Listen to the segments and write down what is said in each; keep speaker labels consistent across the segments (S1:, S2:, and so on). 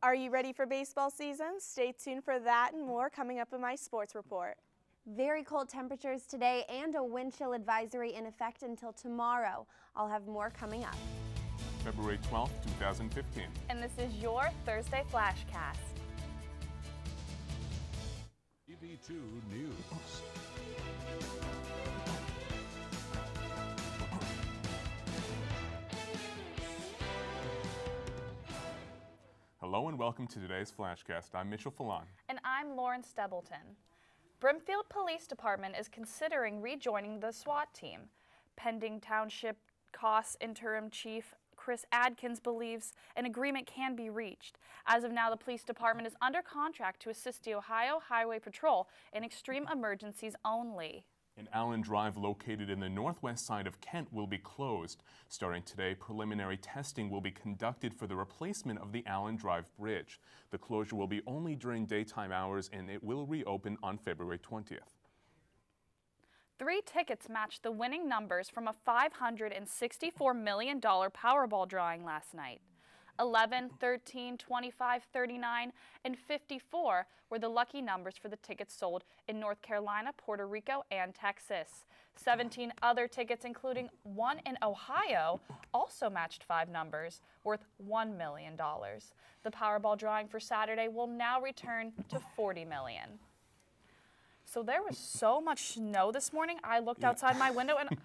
S1: Are you ready for baseball season? Stay tuned for that and more coming up in my sports report.
S2: Very cold temperatures today and a wind chill advisory in effect until tomorrow. I'll have more coming up.
S3: February 12th, 2015.
S4: And this is your Thursday Flashcast.
S5: TV2 News.
S3: Hello and welcome to today's Flashcast. I'm Mitchell Falon.
S4: And I'm Lauren Stebbleton. Brimfield Police Department is considering rejoining the SWAT team. Pending Township Costs Interim Chief Chris Adkins believes an agreement can be reached. As of now, the police department is under contract to assist the Ohio Highway Patrol in extreme emergencies only.
S3: An Allen Drive located in the northwest side of Kent will be closed. Starting today, preliminary testing will be conducted for the replacement of the Allen Drive Bridge. The closure will be only during daytime hours and it will reopen on February 20th.
S4: 3 tickets matched the winning numbers from a $564 million Powerball drawing last night. 11, 13, 25, 39, and 54 were the lucky numbers for the tickets sold in North Carolina, Puerto Rico, and Texas. 17 other tickets, including one in Ohio, also matched 5 numbers, worth $1 million. The Powerball drawing for Saturday will now return to $40 million. So there was so much snow this morning. I looked outside my window and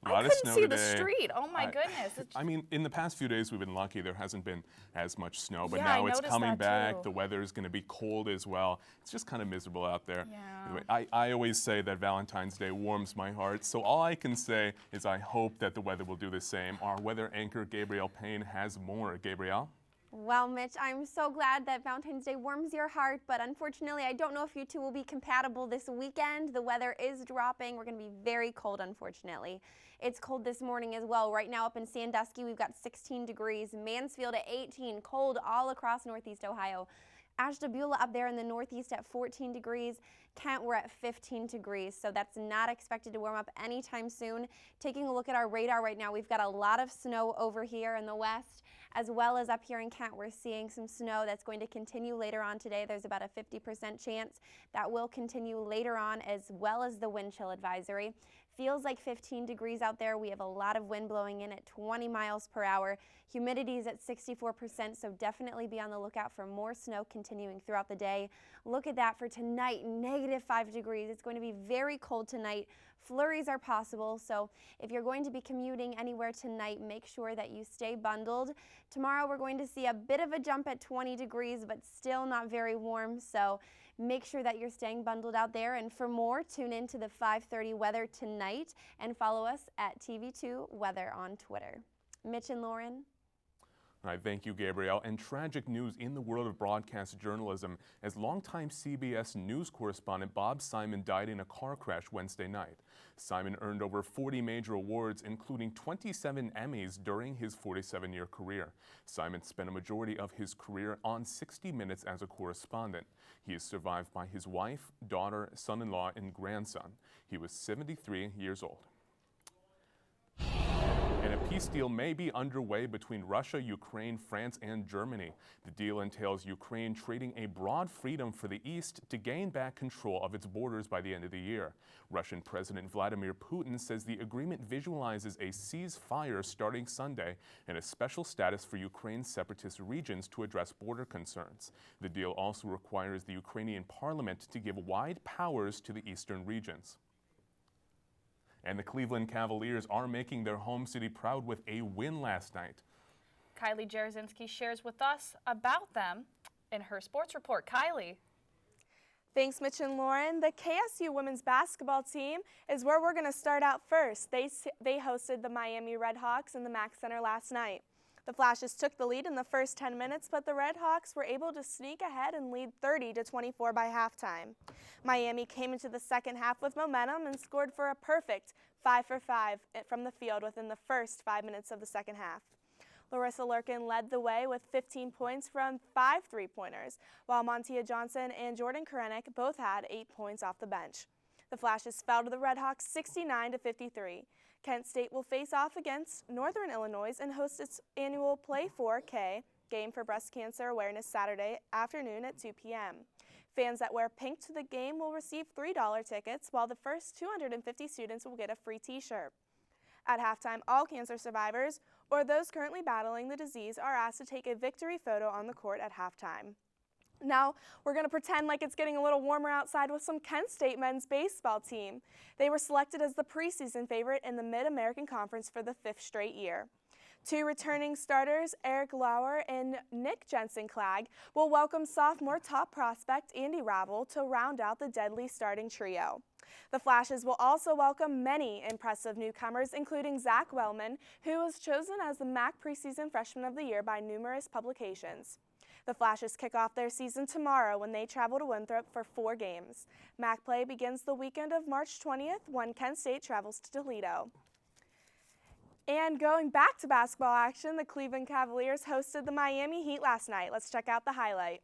S4: I couldn't see the street. Oh my goodness.
S3: I mean, in the past few days we've been lucky. There hasn't been as much snow, but
S4: Yeah,
S3: now
S4: I
S3: it's
S4: noticed
S3: coming
S4: that
S3: back.
S4: too.
S3: The weather is going to be cold as well. It's just kind of miserable out there.
S4: Yeah.
S3: Anyway, I always say that Valentine's Day warms my heart, so all I can say is I hope that the weather will do the same. Our weather anchor, Gabrielle Payne, has more. Gabrielle?
S2: Well, Mitch, I'm so glad that Valentine's Day warms your heart, but unfortunately, I don't know if you two will be compatible this weekend. The weather is dropping. We're going to be very cold, unfortunately. It's cold this morning as well. Right now up in Sandusky, we've got 16 degrees. Mansfield at 18, cold all across northeast Ohio. Ashtabula up there in the northeast at 14 degrees. Kent, we're at 15 degrees, so that's not expected to warm up anytime soon. Taking a look at our radar right now, we've got a lot of snow over here in the west, as well as up here in Kent. We're seeing some snow that's going to continue later on today. There's about a 50% chance that will continue later on, as well as the wind chill advisory. Feels like 15 degrees out there. We have a lot of wind blowing in at 20 miles per hour. Humidity is at 64%, so definitely be on the lookout for more snow continuing throughout the day. Look at that for tonight, -5 degrees. It's going to be very cold tonight. Flurries are possible, so if you're going to be commuting anywhere tonight, make sure that you stay bundled. Tomorrow we're going to see a bit of a jump at 20 degrees, but still not very warm, so make sure that you're staying bundled out there. And for more, tune in to the 5:30 weather tonight and follow us at TV2 Weather on Twitter. Mitch and Lauren.
S3: All right, thank you, Gabrielle. And tragic news in the world of broadcast journalism as longtime CBS News correspondent Bob Simon died in a car crash Wednesday night. Simon earned over 40 major awards, including 27 Emmys during his 47-year career. Simon spent a majority of his career on 60 Minutes as a correspondent. He is survived by his wife, daughter, son-in-law, and grandson. He was 73 years old. And a peace deal may be underway between Russia, Ukraine, France, and Germany. The deal entails Ukraine trading a broad freedom for the East to gain back control of its borders by the end of the year. Russian President Vladimir Putin says the agreement visualizes a ceasefire starting Sunday and a special status for Ukraine's separatist regions to address border concerns. The deal also requires the Ukrainian parliament to give wide powers to the eastern regions. And the Cleveland Cavaliers are making their home city proud with a win last night.
S4: Kylie Jarzynski shares with us about them in her sports report. Kylie.
S1: Thanks, Mitch and Lauren. The KSU women's basketball team is where we're going to start out first. They hosted the Miami Redhawks in the Mack Center last night. The Flashes took the lead in the first 10 minutes, but the Redhawks were able to sneak ahead and lead 30-24 by halftime. Miami came into the second half with momentum and scored for a perfect 5 for 5 from the field within the first 5 minutes of the second half. Larissa Lurkin led the way with 15 points from 5 three-pointers, while Montia Johnson and Jordan Karenik both had 8 points off the bench. The Flashes fell to the Redhawks 69-53. Kent State will face off against Northern Illinois and host its annual Play 4K game for breast cancer awareness Saturday afternoon at 2 p.m. Fans that wear pink to the game will receive $3 tickets, while the first 250 students will get a free t-shirt. At halftime, all cancer survivors or those currently battling the disease are asked to take a victory photo on the court at halftime. Now, we're going to pretend like it's getting a little warmer outside with some Kent State men's baseball team. They were selected as the preseason favorite in the Mid-American Conference for the 5th straight year. Two returning starters, Eric Lauer and Nick Jensen-Clagg, will welcome sophomore top prospect Andy Ravel to round out the deadly starting trio. The Flashes will also welcome many impressive newcomers, including Zach Wellman, who was chosen as the MAC Preseason Freshman of the Year by numerous publications. The Flashes kick off their season tomorrow when they travel to Winthrop for 4 games. MAC play begins the weekend of March 20th when Kent State travels to Toledo. And going back to basketball action, the Cleveland Cavaliers hosted the Miami Heat last night. Let's check out the highlight.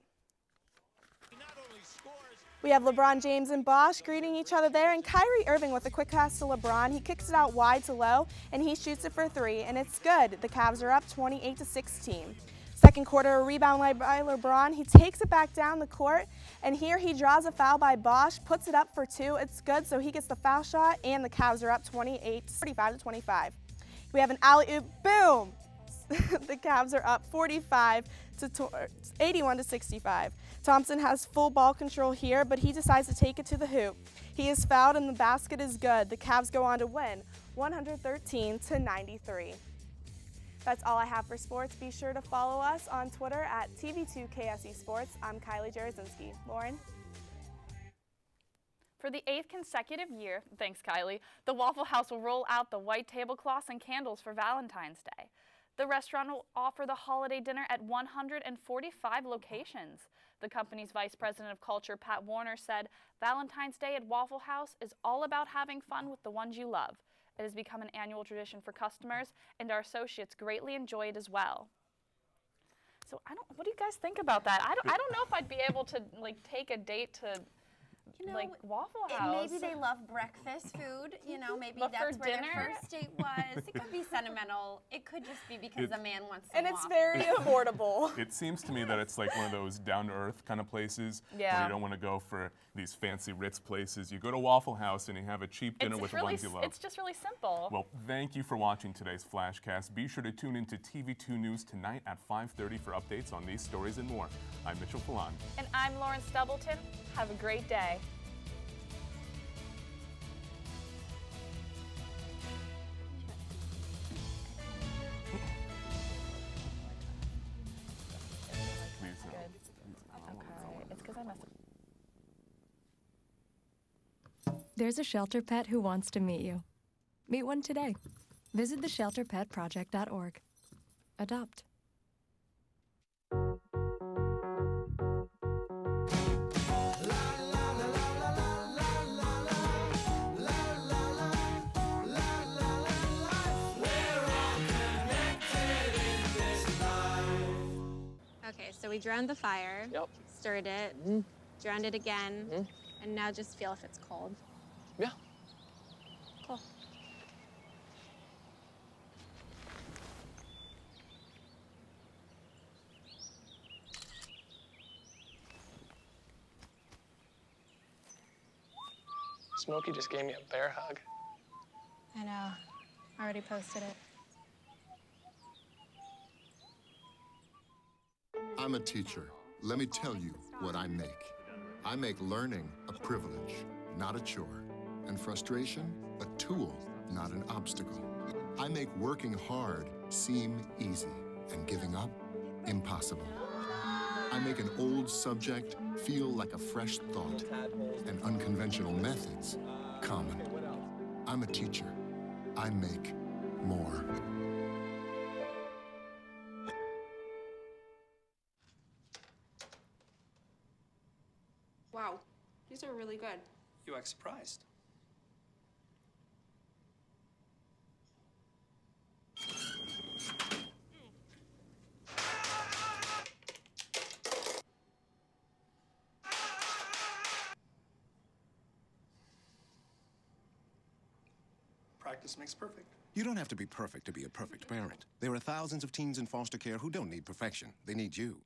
S1: We have LeBron James and Bosh greeting each other there, and Kyrie Irving with a quick pass to LeBron. He kicks it out wide to low, and he shoots it for 3, and it's good. The Cavs are up 28-16. Second quarter, a rebound led by LeBron. He takes it back down the court, and here he draws a foul by Bosh, puts it up for 2. It's good, so he gets the foul shot, and the Cavs are up 45-25. We have an alley-oop, boom! The Cavs are up 81-65. Thompson has full ball control here, but he decides to take it to the hoop. He is fouled, and the basket is good. The Cavs go on to win 113-93. That's all I have for sports. Be sure to follow us on Twitter at TV2KSE Sports. I'm Kylie Jarozinski. Lauren?
S4: For the 8th consecutive year, thanks Kylie, the Waffle House will roll out the white tablecloths and candles for Valentine's Day. The restaurant will offer the holiday dinner at 145 locations. The company's Vice President of Culture, Pat Warner, said, "Valentine's Day at Waffle House is all about having fun with the ones you love. It has become an annual tradition for customers, and our associates greatly enjoy it as well." So what do you guys think about that? I don't know if I'd be able to take a date to Waffle House.
S2: Maybe they love breakfast food, maybe
S4: But
S2: that's
S4: for
S2: where
S4: dinner?
S2: their first date was. It could be sentimental. It could just be because the man wants some
S1: And it's
S2: waffles.
S1: very affordable.
S3: It seems to me that it's like one of those down-to-earth kind of places where
S4: Yeah.
S3: you don't want to go for these fancy Ritz places. You go to Waffle House and you have a cheap dinner with the ones you love.
S4: It's just really simple.
S3: Well, thank you for watching today's Flashcast. Be sure to tune into TV2 News tonight at 5:30 for updates on these stories and more. I'm Mitchell Falon.
S4: And I'm Lauren Stubbleton. Have a great day.
S3: Please.
S4: Okay, it's because I messed up.
S6: There's a shelter pet who wants to meet you. Meet one today. Visit theshelterpetproject.org. Adopt.
S7: Okay, so we drowned the fire, stirred it, drowned it again, and now just feel if it's cold.
S8: Yeah.
S7: Cool.
S8: Smokey just gave me a bear hug.
S7: I know. Already posted it.
S9: I'm a teacher. Let me tell you what I make. I make learning a privilege, not a chore, and frustration a tool, not an obstacle. I make working hard seem easy and giving up impossible. I make an old subject feel like a fresh thought and unconventional methods common. I'm a teacher. I make more.
S10: Wow, these are really good.
S8: You act surprised. practice makes perfect.
S10: You don't have to be perfect to be a perfect parent. There are thousands of teens in foster care who don't need perfection. They need you.